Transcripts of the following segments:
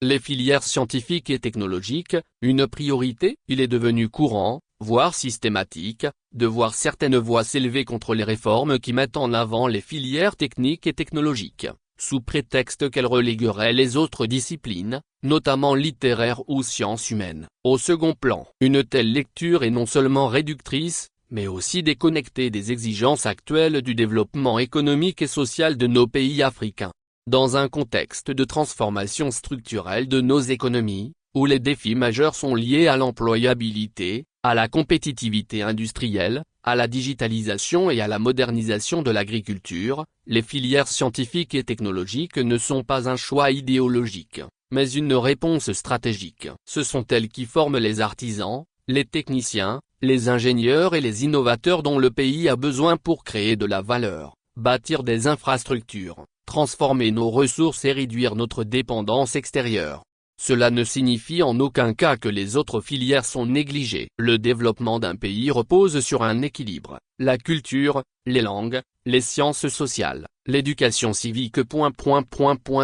Les filières scientifiques et technologiques, une priorité. Il est devenu courant, voire systématique, de voir certaines voix s'élever contre les réformes qui mettent en avant les filières techniques et technologiques, sous prétexte qu'elles relégueraient les autres disciplines, notamment littéraires ou sciences humaines, au second plan. Une telle lecture est non seulement réductrice, mais aussi déconnectée des exigences actuelles du développement économique et social de nos pays africains. Dans un contexte de transformation structurelle de nos économies, où les défis majeurs sont liés à l'employabilité, à la compétitivité industrielle, à la digitalisation et à la modernisation de l'agriculture, les filières scientifiques et technologiques ne sont pas un choix idéologique, mais une réponse stratégique. Ce sont elles qui forment les artisans, les techniciens, les ingénieurs et les innovateurs dont le pays a besoin pour créer de la valeur, bâtir des infrastructures, transformer nos ressources et réduire notre dépendance extérieure. Cela ne signifie en aucun cas que les autres filières sont négligées. Le développement d'un pays repose sur un équilibre. La culture, les langues, les sciences sociales, l'éducation civique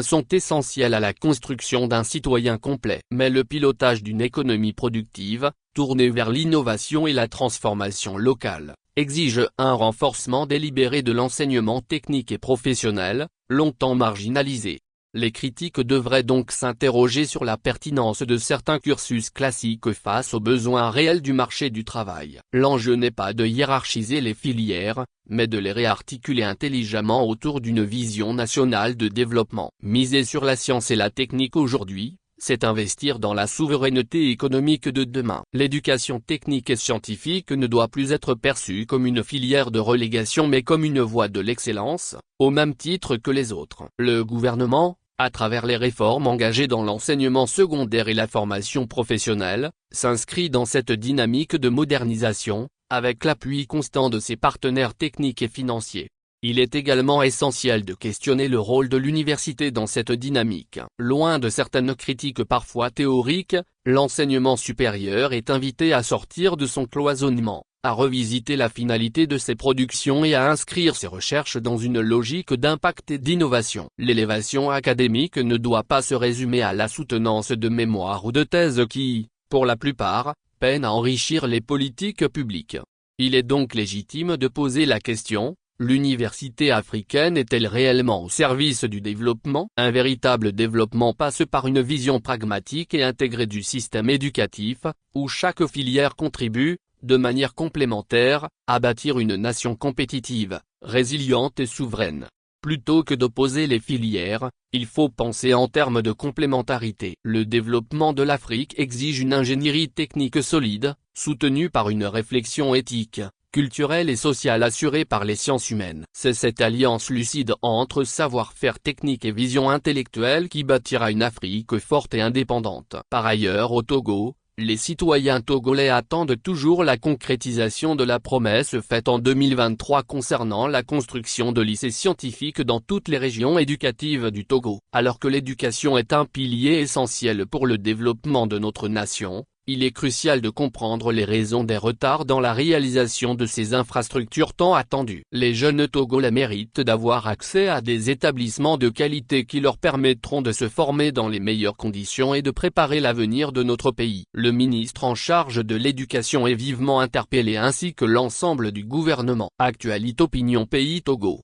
sont essentielles à la construction d'un citoyen complet. Mais le pilotage d'une économie productive, tournée vers l'innovation et la transformation locale, exige un renforcement délibéré de l'enseignement technique et professionnel, longtemps marginalisé. Les critiques devraient donc s'interroger sur la pertinence de certains cursus classiques face aux besoins réels du marché du travail. L'enjeu n'est pas de hiérarchiser les filières, mais de les réarticuler intelligemment autour d'une vision nationale de développement. Miser sur la science et la technique aujourd'hui, c'est investir dans la souveraineté économique de demain. L'éducation technique et scientifique ne doit plus être perçue comme une filière de relégation mais comme une voie de l'excellence, au même titre que les autres. Le gouvernement, à travers les réformes engagées dans l'enseignement secondaire et la formation professionnelle, s'inscrit dans cette dynamique de modernisation, avec l'appui constant de ses partenaires techniques et financiers. Il est également essentiel de questionner le rôle de l'université dans cette dynamique. Loin de certaines critiques parfois théoriques, l'enseignement supérieur est invité à sortir de son cloisonnement, à revisiter la finalité de ses productions et à inscrire ses recherches dans une logique d'impact et d'innovation. L'élévation académique ne doit pas se résumer à la soutenance de mémoires ou de thèses qui, pour la plupart, peinent à enrichir les politiques publiques. Il est donc légitime de poser la question: l'université africaine est-elle réellement au service du développement? Un véritable développement passe par une vision pragmatique et intégrée du système éducatif, où chaque filière contribue, de manière complémentaire, à bâtir une nation compétitive, résiliente et souveraine. Plutôt que d'opposer les filières, il faut penser en termes de complémentarité. Le développement de l'Afrique exige une ingénierie technique solide, soutenue par une réflexion éthique, culturelle et sociale assurée par les sciences humaines. C'est cette alliance lucide entre savoir-faire technique et vision intellectuelle qui bâtira une Afrique forte et indépendante. Par ailleurs, au Togo, les citoyens togolais attendent toujours la concrétisation de la promesse faite en 2023 concernant la construction de lycées scientifiques dans toutes les régions éducatives du Togo. Alors que l'éducation est un pilier essentiel pour le développement de notre nation, il est crucial de comprendre les raisons des retards dans la réalisation de ces infrastructures tant attendues. Les jeunes Togolais méritent d'avoir accès à des établissements de qualité qui leur permettront de se former dans les meilleures conditions et de préparer l'avenir de notre pays. Le ministre en charge de l'éducation est vivement interpellé ainsi que l'ensemble du gouvernement. Actualité Opinion Pays Togo.